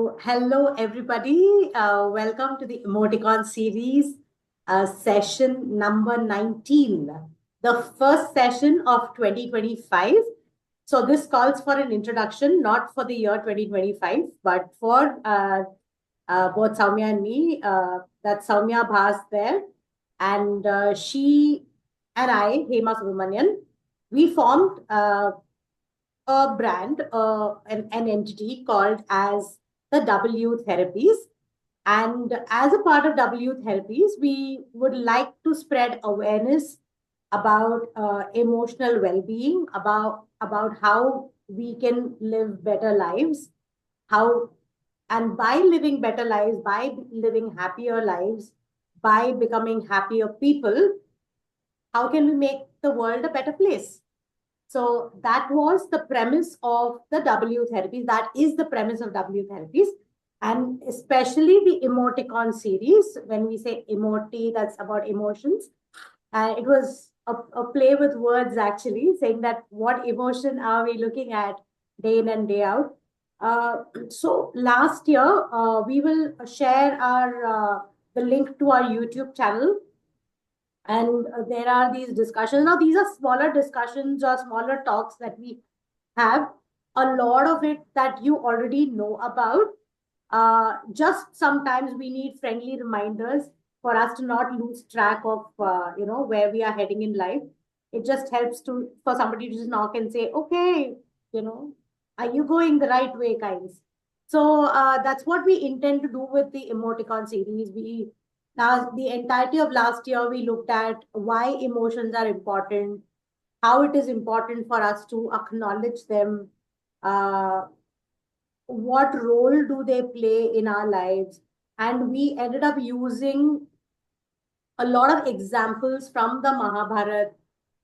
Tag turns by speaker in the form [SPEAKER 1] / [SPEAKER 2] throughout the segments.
[SPEAKER 1] So, hello everybody. Welcome to the Emoti-kaun series, session number 19, the first session of 2025. So, this calls for an introduction, not for the year 2025, but for both Sowmiya and me. That's Sowmiya Bhas there. And she and I, Hema Subramanian, we formed a brand, an entity called as the W Therapies. And as a part of W Therapies, we would like to spread awareness about emotional well-being, about how we can live better lives, how and by living better lives, by living happier lives, by becoming happier people, how can we make the world a better place? So that was the premise of the W therapies. That is the premise of W therapies. And especially the Emoti-kaun series. When we say emoti, that's about emotions. It was a play with words, actually, saying that what emotion are we looking at day in and day out. So last year, we will share the link to our YouTube channel, and there are these discussions. Now, these are smaller discussions or smaller talks that we have. A lot of it that you already know about. Just sometimes we need friendly reminders for us to not lose track of, where we are heading in life. It just helps for somebody to just knock and say, okay, are you going the right way, kinds. So that's what we intend to do with the Emoti-kaun series. Now, the entirety of last year, we looked at why emotions are important, how it is important for us to acknowledge them, uh, what role do they play in our lives. And we ended up using a lot of examples from the Mahabharata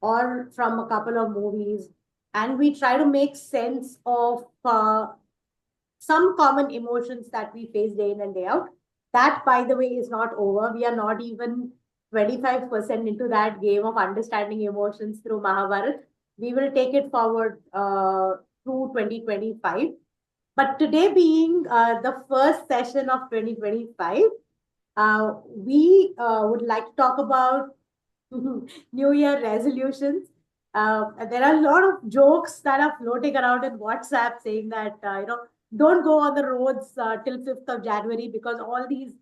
[SPEAKER 1] or from a couple of movies. And we try to make sense of some common emotions that we face day in and day out. That, by the way, is not over. We are not even 25% into that game of understanding emotions through Mahabharata. We will take it forward through 2025. But today being the first session of 2025, we would like to talk about New Year resolutions. There are a lot of jokes that are floating around in WhatsApp saying that, don't go on the roads till 5th of January because all these,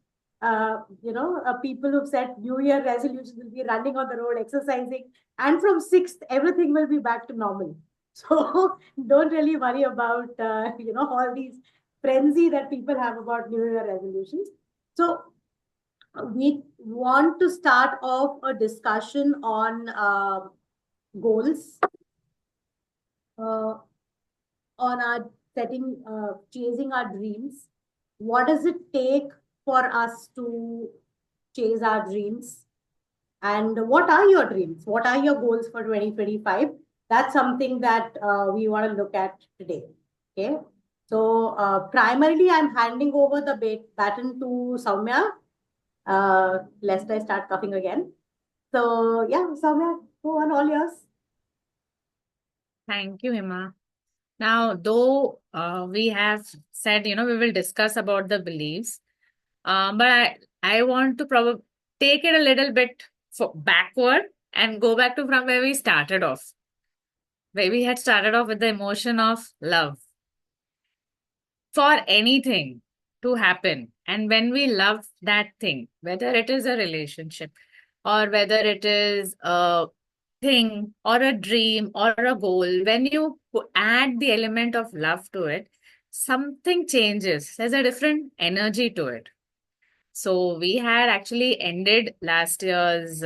[SPEAKER 1] people who've set New Year resolutions will be running on the road, exercising. And from 6th, everything will be back to normal. So don't really worry about, all these frenzy that people have about New Year resolutions. So we want to start off a discussion on goals, on our chasing our dreams. What does it take for us to chase our dreams? And what are your dreams? What are your goals for 2025? That's something that we want to look at today. Okay. So primarily, I'm handing over the baton to Sowmiya, lest I start coughing again. So yeah, Sowmiya, go on, all yours.
[SPEAKER 2] Thank you, Hema. Now, though we have said, we will discuss about the beliefs, but I want to probably take it a little bit backward and go back to from where we started off. Where we had started off with the emotion of love. For anything to happen, and when we love that thing, whether it is a relationship or whether it is a thing or a dream or a goal, when you add the element of love to it, something changes. There's a different energy to it. So we had actually ended last year's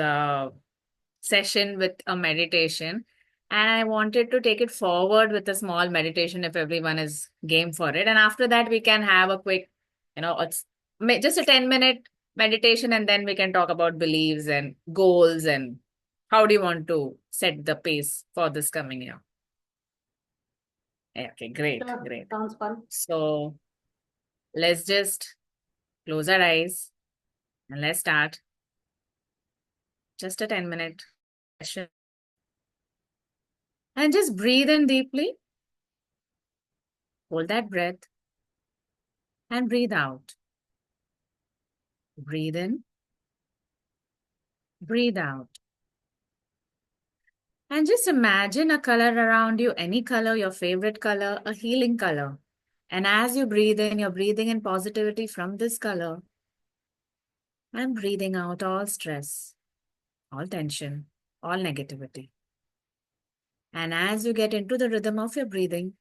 [SPEAKER 2] session with a meditation, and I wanted to take it forward with a small meditation if everyone is game for it. And after that, we can have a quick, it's just a 10-minute meditation, and then we can talk about beliefs and goals and how do you want to set the pace for this coming year. Okay, great,
[SPEAKER 1] Sure,
[SPEAKER 2] great.
[SPEAKER 1] sounds fun.
[SPEAKER 2] So let's just close our eyes and let's start. Just a 10-minute session. And just breathe in deeply. Hold that breath. and breathe out. Breathe in, breathe out. And just imagine a color around you, any color, your favorite color, a healing color. And as you breathe in, you're breathing in positivity from this color and breathing out all stress, all tension, all negativity. And as you get into the rhythm of your breathing,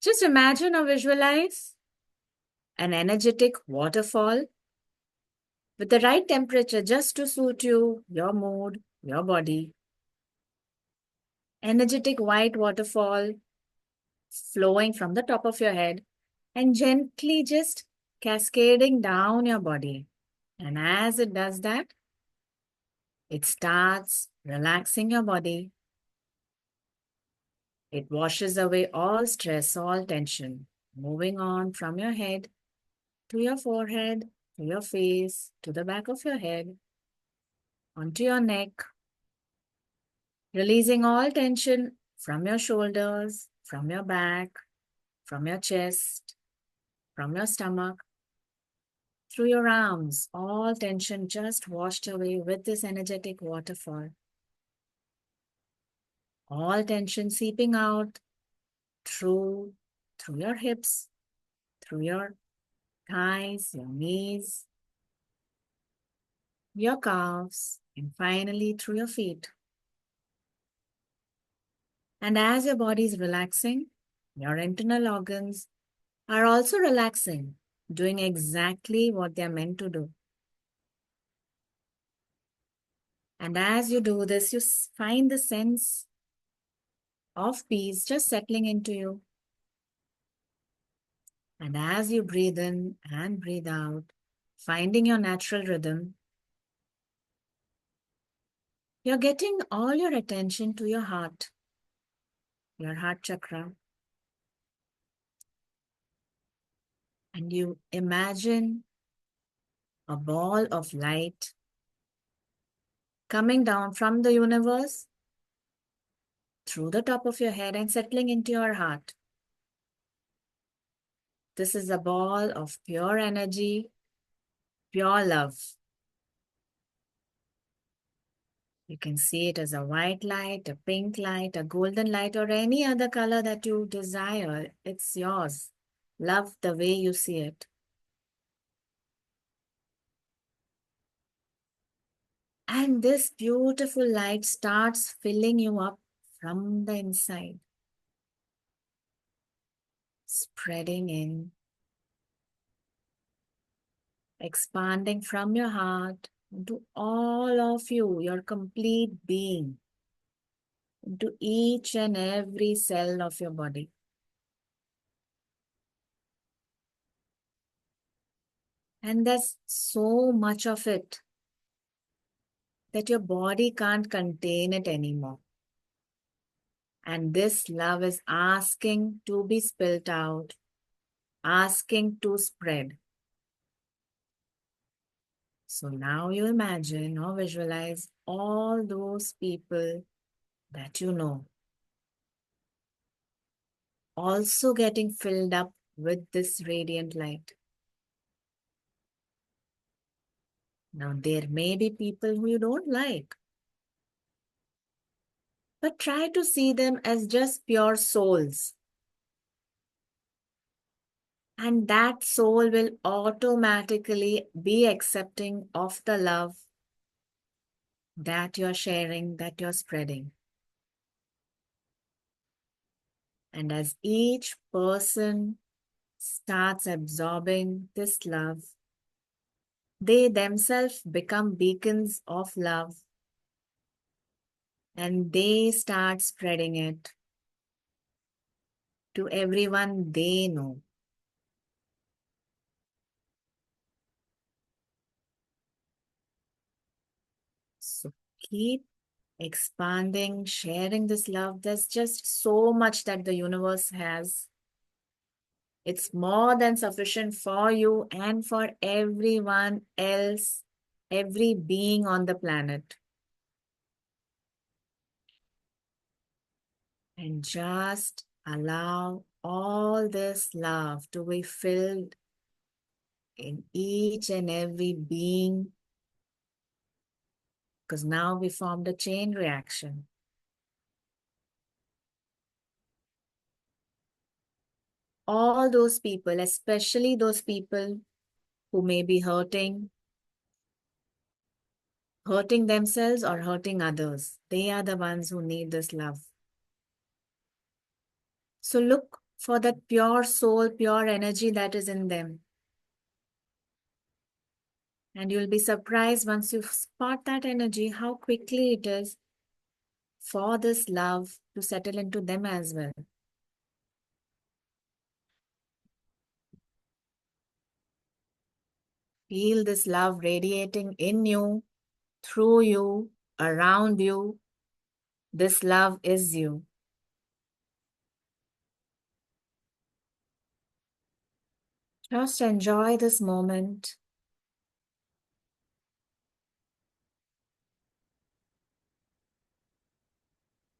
[SPEAKER 2] just imagine or visualize an energetic waterfall with the right temperature just to suit you, your mood, your body. Energetic white waterfall flowing from the top of your head and gently just cascading down your body. And as it does that, it starts relaxing your body. It washes away all stress, all tension, moving on from your head to your forehead, to your face, to the back of your head, onto your neck, releasing all tension from your shoulders, from your back, from your chest, from your stomach, through your arms, all tension just washed away with this energetic waterfall. All tension seeping out through your hips, through your thighs, your knees, your calves, and finally through your feet. And as your body is relaxing, your internal organs are also relaxing, doing exactly what they are meant to do. And as you do this, you find the sense of peace just settling into you. And as you breathe in and breathe out, finding your natural rhythm, you're getting all your attention to your heart chakra. And you imagine a ball of light coming down from the universe through the top of your head and settling into your heart. This is a ball of pure energy, pure love. You can see it as a white light, a pink light, a golden light, or any other color that you desire. It's yours. Love the way you see it. And this beautiful light starts filling you up from the inside, spreading in, expanding from your heart into all of you, your complete being, into each and every cell of your body. And there's so much of it that your body can't contain it anymore. And this love is asking to be spilt out, asking to spread. So now you imagine or visualize all those people that you know also getting filled up with this radiant light. Now there may be people who you don't like, but try to see them as just pure souls. And that soul will automatically be accepting of the love that you're sharing, that you're spreading. And as each person starts absorbing this love, they themselves become beacons of love and they start spreading it to everyone they know. So keep expanding, sharing this love. There's just so much that the universe has. It's more than sufficient for you and for everyone else, every being on the planet. And just allow all this love to be filled in each and every being, because now we formed a chain reaction. All those people, especially those people who may be hurting themselves or hurting others, they are the ones who need this love. So look for that pure soul, pure energy that is in them. And you'll be surprised once you spot that energy, how quickly it is for this love to settle into them as well. Feel this love radiating in you, through you, around you. This love is you. Just enjoy this moment.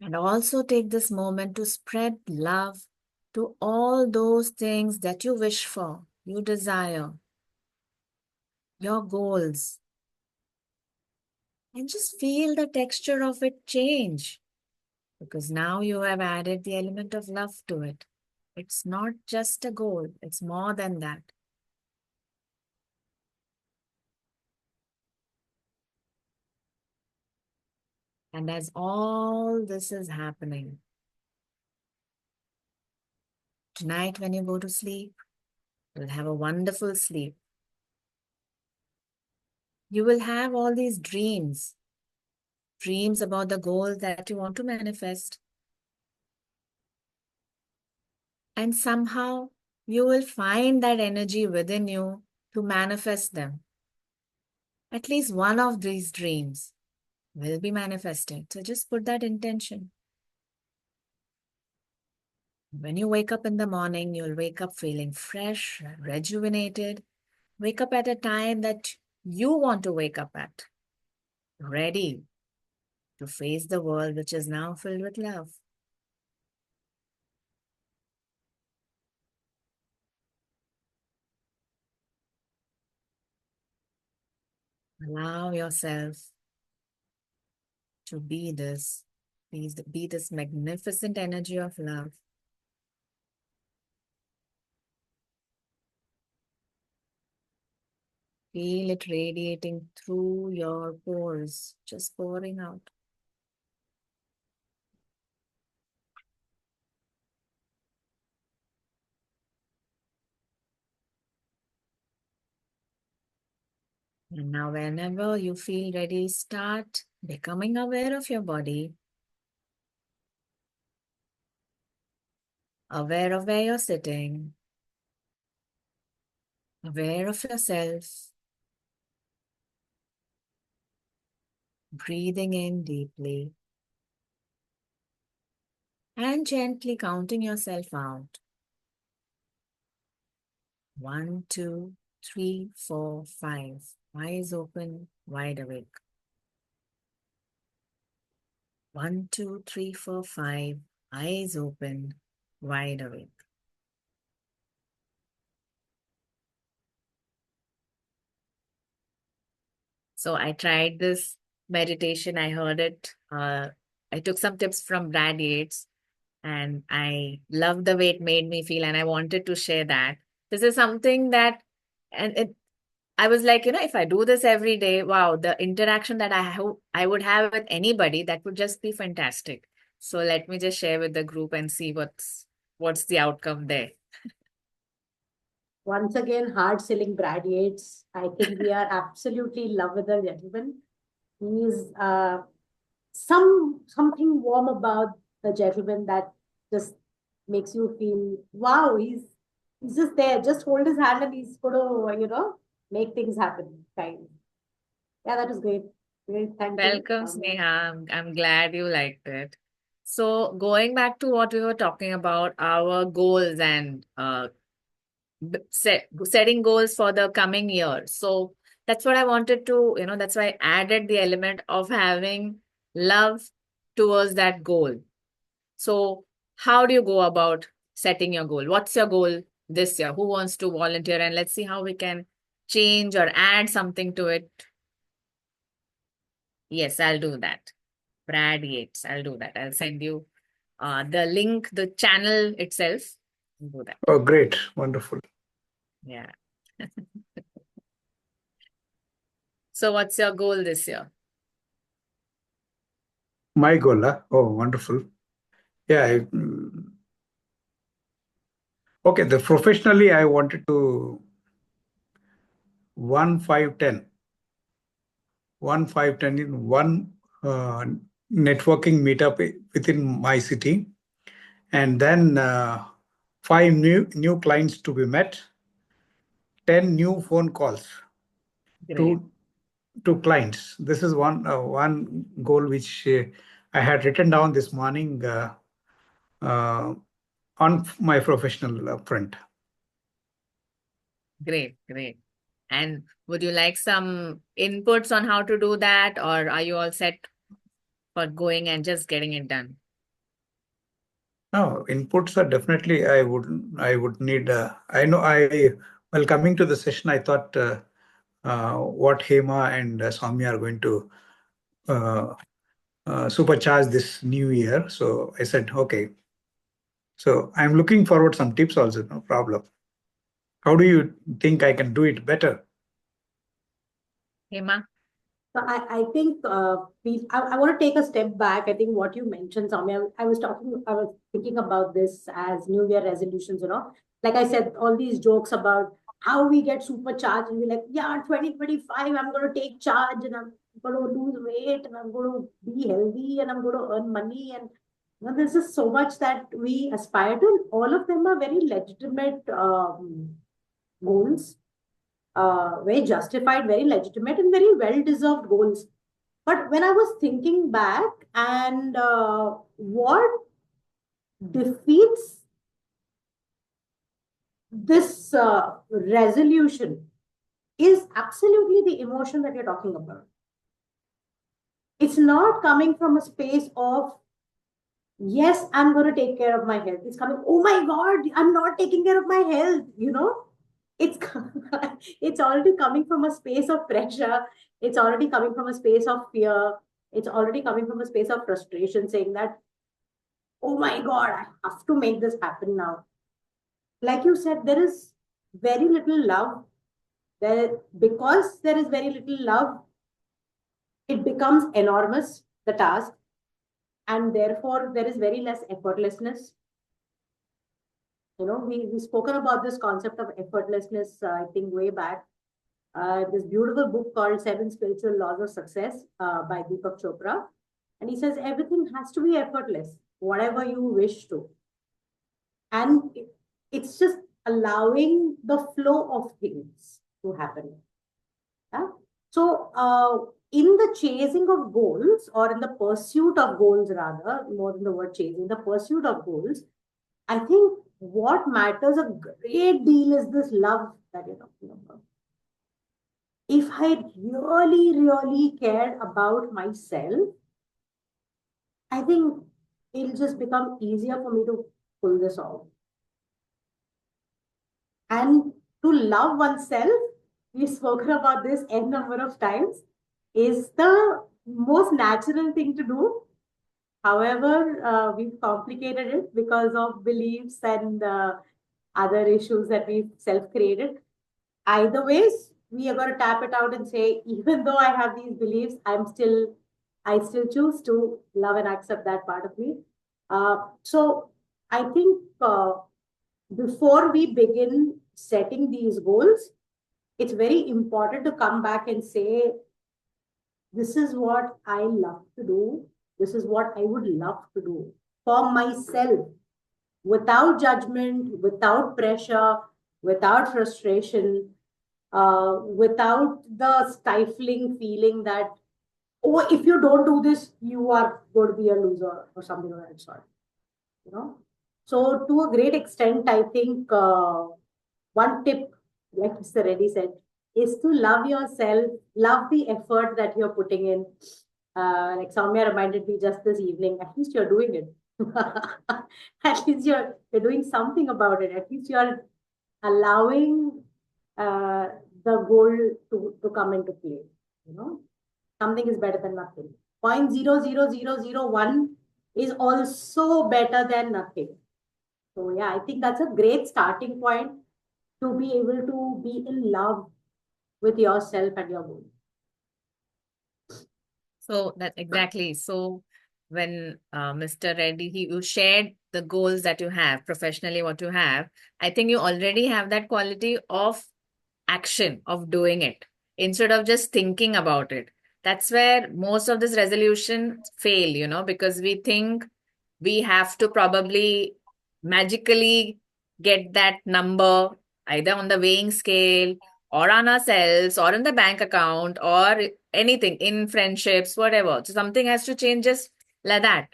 [SPEAKER 2] And also take this moment to spread love to all those things that you wish for, you desire, your goals. And just feel the texture of it change, because now you have added the element of love to it. It's not just a goal, it's more than that. And as all this is happening, tonight when you go to sleep, you'll have a wonderful sleep. You will have all these dreams about the goals that you want to manifest. And somehow you will find that energy within you to manifest them. At least one of these dreams will be manifested. So just put that intention. When you wake up in the morning, you'll wake up feeling fresh, rejuvenated. Wake up at a time that you want to wake up at, ready to face the world which is now filled with love. Allow yourself to be this. Please be this magnificent energy of love. Feel it radiating through your pores, just pouring out. And now, whenever you feel ready, start becoming aware of your body, aware of where you're sitting, aware of yourself, breathing in deeply, and gently counting yourself out. 1, 2, 3, 4, 5. Eyes open, wide awake. 1, 2, 3, 4, 5. Eyes open, wide awake. So I tried this meditation. I heard it. I took some tips from Brad Yates, and I loved the way it made me feel, and I wanted to share that. This is something that, and I was like, if I do this every day, wow, the interaction that I would have with anybody, that would just be fantastic. So let me just share with the group and see what's the outcome there.
[SPEAKER 1] Once again, hard selling Brad Yates. I think we are absolutely in love with the gentleman. He's something warm about the gentleman that just makes you feel, wow, he's just there. Just hold his hand and he's gonna, make things happen. Kind. Yeah, that was great. Great, thank you.
[SPEAKER 2] Welcome, Sneha. I'm glad you liked it. So going back to what we were talking about, our goals and setting goals for the coming year. So that's what I wanted to, that's why I added the element of having love towards that goal. So how do you go about setting your goal. What's your goal this year? Who wants to volunteer? And let's see how we can change or add something to it. Yes, I'll do that. Brad Yates, I'll do that. I'll send you the link, the channel itself. I'll do that.
[SPEAKER 3] Oh, great. Wonderful.
[SPEAKER 2] Yeah. So what's your goal this year?
[SPEAKER 3] My goal, huh? Oh, wonderful. Yeah. Okay, professionally, I wanted to 1-5-10. 1-5-10 in one networking meetup within my city, and then 5 new clients to be met, 10 new phone calls
[SPEAKER 2] Great.
[SPEAKER 3] to clients. This is one goal which I had written down this morning on my professional front.
[SPEAKER 2] Great, great. And would you like some inputs on how to do that, or are you all set for going and just getting it done?
[SPEAKER 3] No, inputs are definitely I would need. I know while coming to the session, I thought what Hema and Sowmiya are going to supercharge this new year. So I said, okay. So I'm looking forward some tips also, no problem. How do you think I can do it better?
[SPEAKER 2] Hema?
[SPEAKER 1] So I think I want to take a step back. I think what you mentioned, Soumya, I was thinking about this as New Year resolutions, Like I said, all these jokes about how we get supercharged and we're like, yeah, 2025, I'm going to take charge and I'm going to lose weight and I'm going to be healthy and I'm going to earn money. And there's just so much that we aspire to. All of them are very legitimate goals. Very justified, very legitimate, and very well-deserved goals. But when I was thinking back and what defeats this resolution is absolutely the emotion that you're talking about. It's not coming from a space of, yes, I'm going to take care of my health. It's coming, oh my God, I'm not taking care of my health, It's, it's already coming from a space of pressure. It's already coming from a space of fear. It's already coming from a space of frustration, saying that, oh my God, I have to make this happen now. Like you said, there is very little love. Because there is very little love, it becomes enormous, the task. And therefore, there is very less effortlessness. We've spoken about this concept of effortlessness, I think, way back. This beautiful book called 7 Spiritual Laws of Success by Deepak Chopra. And he says everything has to be effortless, whatever you wish to. And it's just allowing the flow of things to happen. Yeah? So in the chasing of goals, or in the pursuit of goals rather, more than the word chasing, the pursuit of goals, I think what matters a great deal is this love that you're talking about. If I really, really cared about myself, I think it'll just become easier for me to pull this off. And to love oneself, we've spoken about this n number of times, is the most natural thing to do. However, we've complicated it because of beliefs and other issues that we've self-created. Either ways, we are going to tap it out and say, even though I have these beliefs, I still choose to love and accept that part of me. So I think before we begin setting these goals, it's very important to come back and say, this is what I love to do. This is what I would love to do for myself, without judgment, without pressure, without frustration, without the stifling feeling that, oh, if you don't do this, you are going to be a loser or something of that sort. So to a great extent, I think one tip, like Mr. Reddy said, is to love yourself, love the effort that you're putting in. Like Soumya reminded me just this evening, at least you're doing it. At least you're doing something about it. At least you're allowing uh, the goal to come into play. You know, something is better than nothing. 0.00001 is also better than nothing. So yeah, I think that's a great starting point to be able to be in love with yourself and your goal.
[SPEAKER 2] So that exactly. So when Mr. Reddy, you shared the goals that you have professionally, what you have, I think you already have that quality of action, of doing it instead of just thinking about it. That's where most of this resolution fail, because we think we have to probably magically get that number either on the weighing scale or on ourselves or in the bank account or anything in friendships, whatever. So something has to change just like that.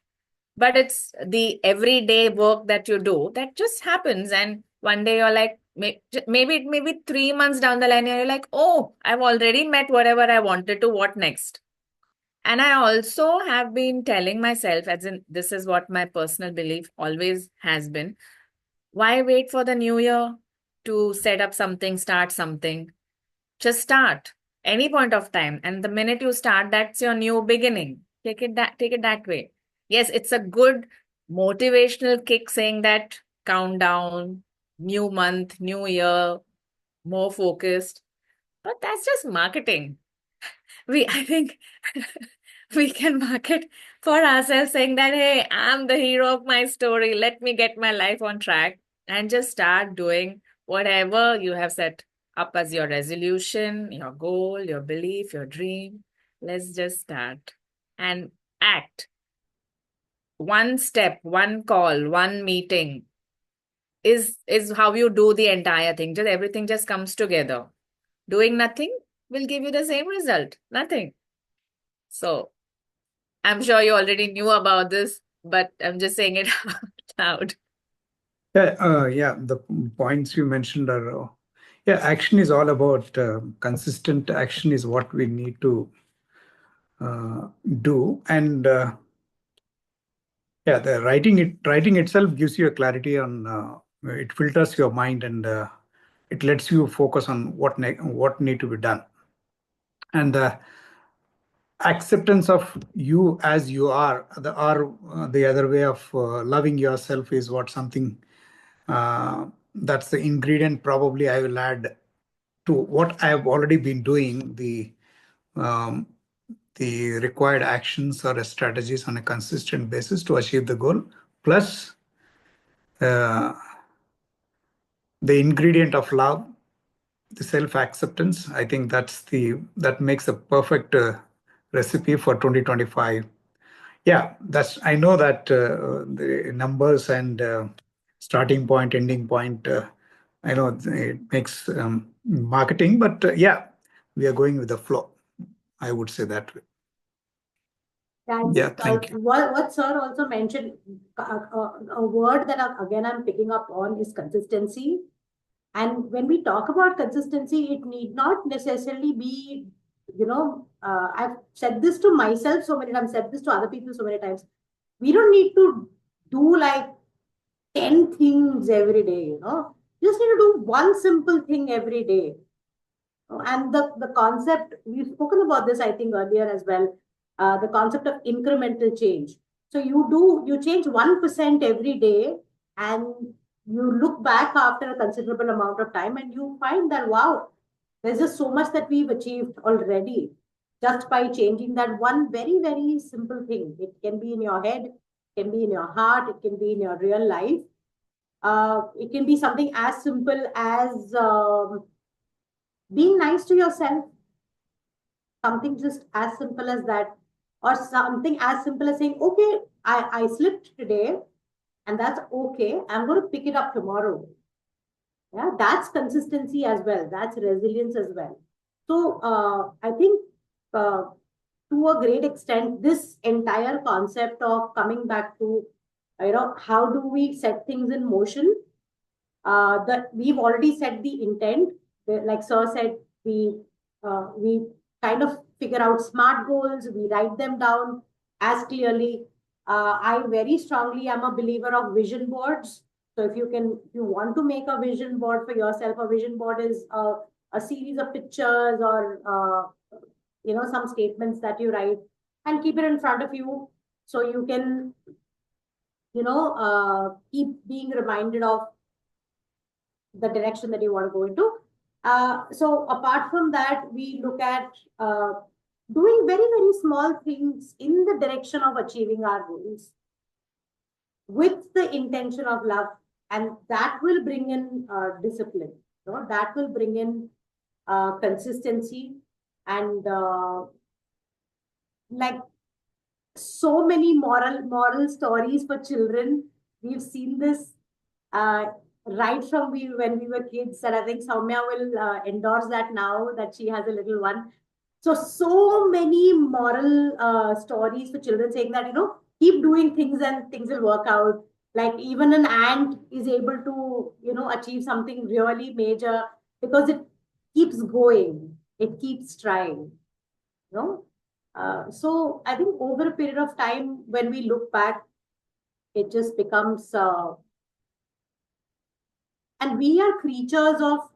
[SPEAKER 2] But it's the everyday work that you do that just happens. And one day you're like, maybe 3 months down the line, you're like, oh, I've already met whatever I wanted to. What next? And I also have been telling myself, as in, this is what my personal belief always has been. Why wait for the new year to set up something, start something? Just start any point of time. And the minute you start, that's your new beginning. Take it that way. Yes, it's a good motivational kick saying that countdown, new month, new year, more focused. But that's just marketing. I think we can market for ourselves saying that, hey, I'm the hero of my story. Let me get my life on track and just start doing whatever you have set up as your resolution, your goal, your belief, your dream. Let's just start and act. One step, one call, one meeting is how you do the entire thing. Just everything just comes together. Doing nothing will give you the same result. Nothing. So I'm sure you already knew about this, but I'm just saying it out loud.
[SPEAKER 3] Yeah, the points you mentioned are, yeah, action is all about consistent action is what we need to do. And yeah, the writing itself gives you a clarity on, it filters your mind and it lets you focus on what need to be done. And the acceptance of you as you are, the other way of loving yourself is what something that's the ingredient probably I will add to what I have already been doing, um, the required actions or strategies on a consistent basis to achieve the goal, plus uh, the ingredient of love, the self-acceptance. I think that makes a perfect recipe for 2025. Yeah, I know that the numbers and starting point, ending point, I know it makes marketing, but yeah, we are going with the flow. I would say that way.
[SPEAKER 1] Thanks.
[SPEAKER 3] Yeah, thank you.
[SPEAKER 1] What Sir also mentioned, a word that again I'm picking up on is consistency. And when we talk about consistency, it need not necessarily be, I've said this to myself so many times, said this to other people so many times. We don't need to do like 10 things every day, You just need to do one simple thing every day. And the concept, we've spoken about this, I think, earlier as well, the concept of incremental change. So you change 1% every day, and you look back after a considerable amount of time and you find that, wow, there's just so much that we've achieved already just by changing that one very, very simple thing. It can be in your head, it can be in your heart, it can be in your real life. It can be something as simple as being nice to yourself, something just as simple as that, or something as simple as saying, okay, I slipped today, and that's okay. I'm going to pick it up tomorrow. Yeah, that's consistency as well. That's resilience as well. So I think uh, to a great extent, this entire concept of coming back to, how do we set things in motion? That we've already set the intent. Like Sir said, we kind of figure out smart goals. We write them down as clearly. I very strongly am a believer of vision boards. So if you want to make a vision board for yourself, a vision board is a series of pictures or some statements that you write and keep it in front of you so you can keep being reminded of the direction that you want to go into. So apart from that, we look at doing very, very small things in the direction of achieving our goals with the intention of love, and that will bring in discipline. That will bring in consistency and like so many moral stories for children. We've seen this right from when we were kids, and I think Sowmiya will endorse that now that she has a little one. So many moral stories for children saying that, keep doing things and things will work out. Like even an ant is able to, achieve something really major because it keeps going, it keeps trying, you know. So I think over a period of time, when we look back, it just becomes, and we are creatures of,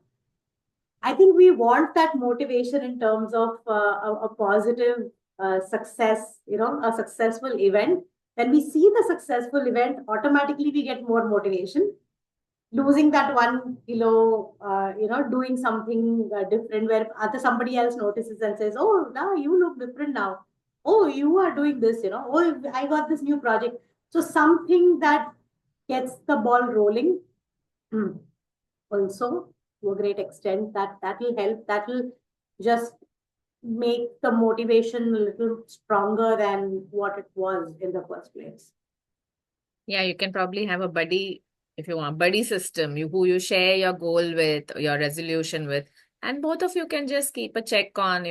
[SPEAKER 1] I think we want that motivation in terms of a positive success, a successful event. When we see the successful event, automatically we get more motivation. Losing that 1 kilo, doing something different where other somebody else notices and says, "Oh, now you look different now. Oh, you are doing this, Oh, I got this new project." So something that gets the ball rolling. Also, to a great extent, that will help. That will just make the motivation a little stronger than what it was in the first place.
[SPEAKER 2] Yeah, you can probably have a buddy if you want, buddy system, who you share your goal with, your resolution with, and both of you can just keep a check on,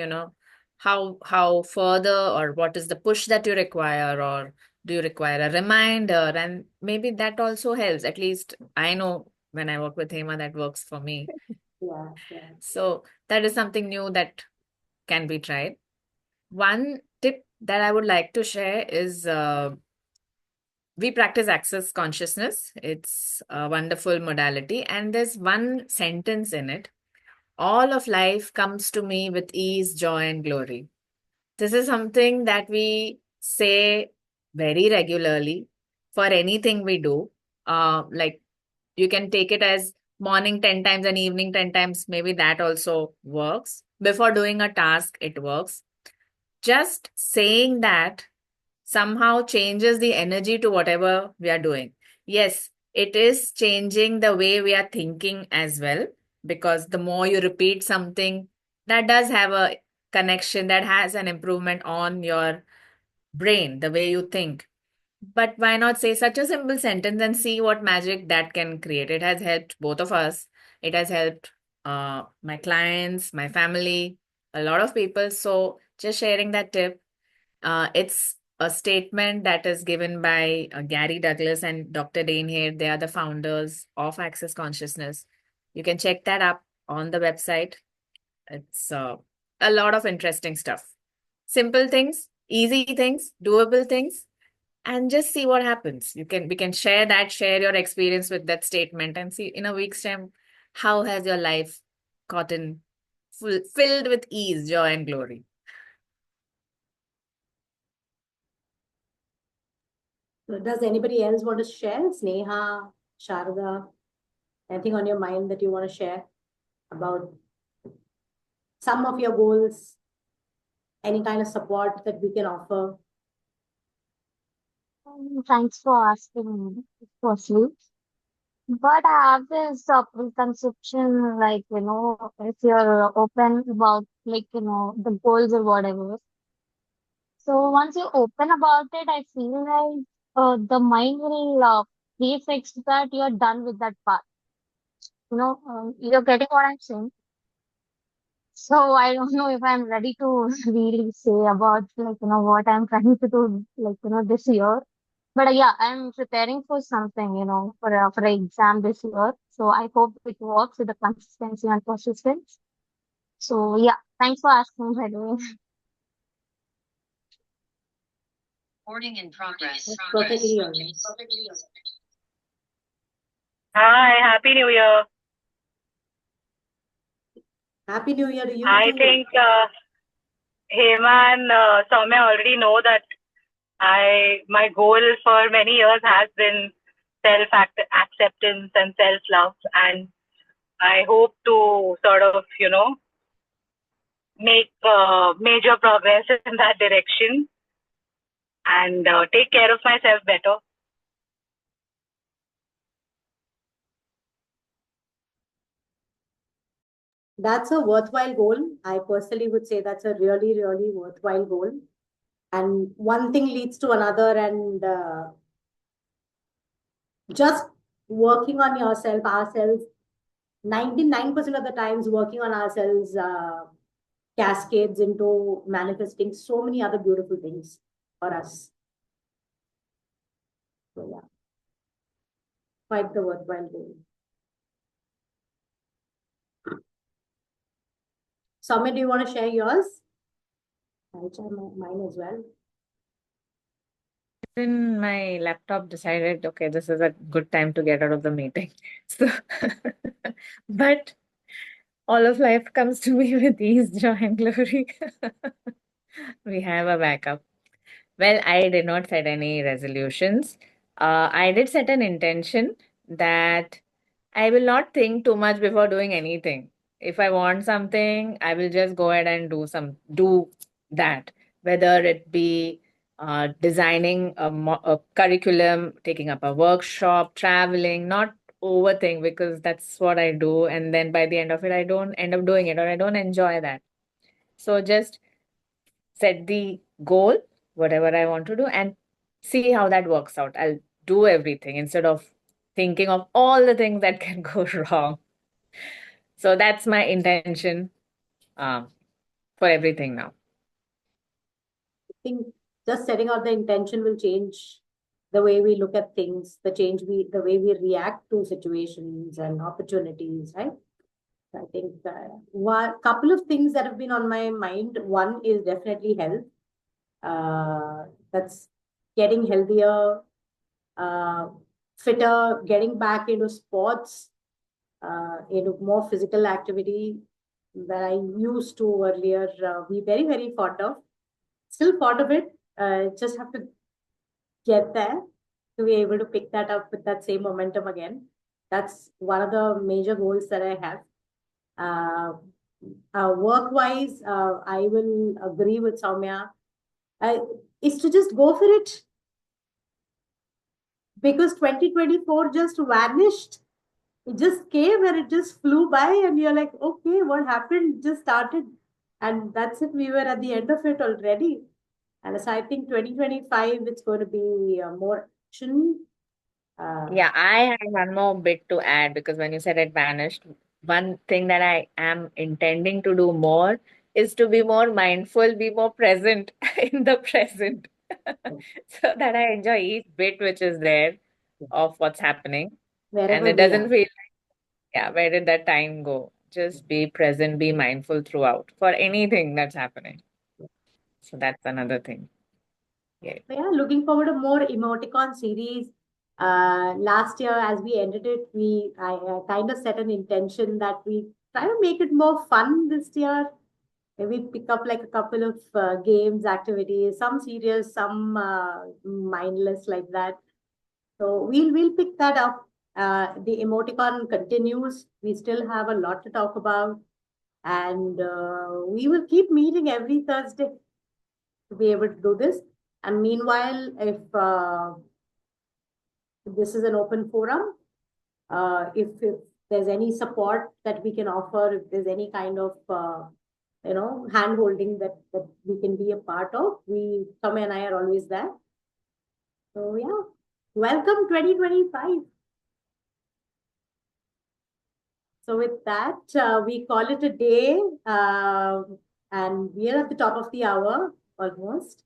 [SPEAKER 2] how further, or what is the push that you require, or do you require a reminder? And maybe that also helps. At least I know when I work with Hema, that works for me.
[SPEAKER 1] Yeah.
[SPEAKER 2] So that is something new that can be tried. One tip that I would like to share is we practice access consciousness. It's a wonderful modality. And there's one sentence in it: all of life comes to me with ease, joy, and glory. This is something that we say very regularly for anything we do. Like you can take it as morning 10 times and evening 10 times. Maybe that also works. Before doing a task, it works. Just saying that somehow changes the energy to whatever we are doing. Yes, it is changing the way we are thinking as well, because the more you repeat something, that does have a connection, that has an improvement on your brain, the way you think. But why not say such a simple sentence and see what magic that can create? It has helped both of us. It has helped my clients, my family, a lot of people. So just sharing that tip. It's a statement that is given by Gary Douglas and Dr. Dane here. They are the founders of Access Consciousness. You can check that up on the website. It's a lot of interesting stuff. Simple things, easy things, doable things, and just see what happens. We can share your experience with that statement, and see in a week's time how has your life gotten filled with ease, joy, and glory.
[SPEAKER 1] Does anybody else want to share? Sneha, Sharda, anything on your mind that you want to share about some of your goals? Any kind of support that we can offer?
[SPEAKER 4] Thanks for asking me, firstly. But I have this preconception, like, if you're open about, like, the goals or whatever. So once you open about it, I feel like the mind will prefix that you're done with that part. You're getting what I'm saying. So I don't know if I'm ready to really say about, like, what I'm trying to do, like, this year. But yeah, I'm preparing for something, for an exam this year. So I hope it works with the consistency and persistence. So yeah, thanks for asking, by the way.
[SPEAKER 1] That's perfectly all right.
[SPEAKER 5] Hi, Happy New Year.
[SPEAKER 1] Happy New Year to you
[SPEAKER 5] I
[SPEAKER 1] too.
[SPEAKER 5] think Hema and Sowmiya already know that my goal for many years has been self-acceptance and self-love, and I hope to sort of, make major progress in that direction and take care of myself better.
[SPEAKER 1] That's a worthwhile goal. I personally would say that's a really, really worthwhile goal. And one thing leads to another, and just working on yourself, ourselves, 99% of the times working on ourselves cascades into manifesting so many other beautiful things for us. So yeah, quite the worthwhile goal. Sowmiya, do you want to share yours? I'll share mine as well.
[SPEAKER 2] Then my laptop decided, okay, this is a good time to get out of the meeting. So, but all of life comes to me with ease, joy, and glory. We have a backup. Well, I did not set any resolutions. I did set an intention that I will not think too much before doing anything. If I want something, I will just go ahead and do that. Whether it be designing a curriculum, taking up a workshop, traveling, not overthink, because that's what I do. And then by the end of it, I don't end up doing it, or I don't enjoy that. So just set the goal, whatever I want to do, and see how that works out. I'll do everything instead of thinking of all the things that can go wrong. So that's my intention for everything now.
[SPEAKER 1] I think just setting out the intention will change the way we look at things, the way we react to situations and opportunities, right? I think one couple of things that have been on my mind. One is definitely health. That's getting healthier, fitter, getting back into sports, into more physical activity that I used to earlier be very, very fond of. Still fond of it. Just have to get there to be able to pick that up with that same momentum again. That's one of the major goals that I have. Work-wise, I will agree with Sowmiya. Is to just go for it, because 2024 just vanished. It just came and it just flew by, and you're like, okay, what happened? It just started, and that's it. We were at the end of it already. And so I think 2025, it's going to be more action.
[SPEAKER 2] Yeah, I have one more bit to add, because when you said it vanished, one thing that I am intending to do more is to be more mindful, be more present in the present, so that I enjoy each bit which is there of what's happening.
[SPEAKER 1] Wherever
[SPEAKER 2] And it
[SPEAKER 1] we
[SPEAKER 2] doesn't
[SPEAKER 1] are.
[SPEAKER 2] feel like, yeah, where did that time go? Just be present, be mindful throughout for anything that's happening. So that's another thing. Yeah.
[SPEAKER 1] Yeah, looking forward to more Emoti-kaun series. Last year, as we ended it, I kind of set an intention that we try to make it more fun this year. Maybe pick up like a couple of games, activities, some serious, some mindless like that. So we'll pick that up. The Emoti-kaun continues. We still have a lot to talk about, and we will keep meeting every Thursday to be able to do this. And meanwhile, if this is an open forum, if there's any support that we can offer, if there's any kind of hand holding that we can be a part of, Sowmiya and I are always there. So yeah, welcome 2025. So with that, we call it a day, and we are at the top of the hour almost.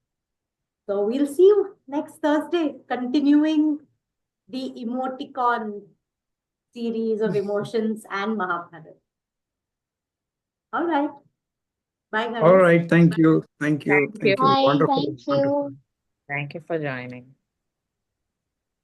[SPEAKER 1] So we'll see you next Thursday, continuing the Emoti-kaun series of emotions and Mahabharata. All right. Bye, guys.
[SPEAKER 3] All right. Thank you. Thank you.
[SPEAKER 2] Thank
[SPEAKER 3] Thank
[SPEAKER 2] you.
[SPEAKER 3] you.
[SPEAKER 4] Bye.
[SPEAKER 3] Wonderful.
[SPEAKER 4] Thank you.
[SPEAKER 3] Wonderful.
[SPEAKER 2] Thank you for joining.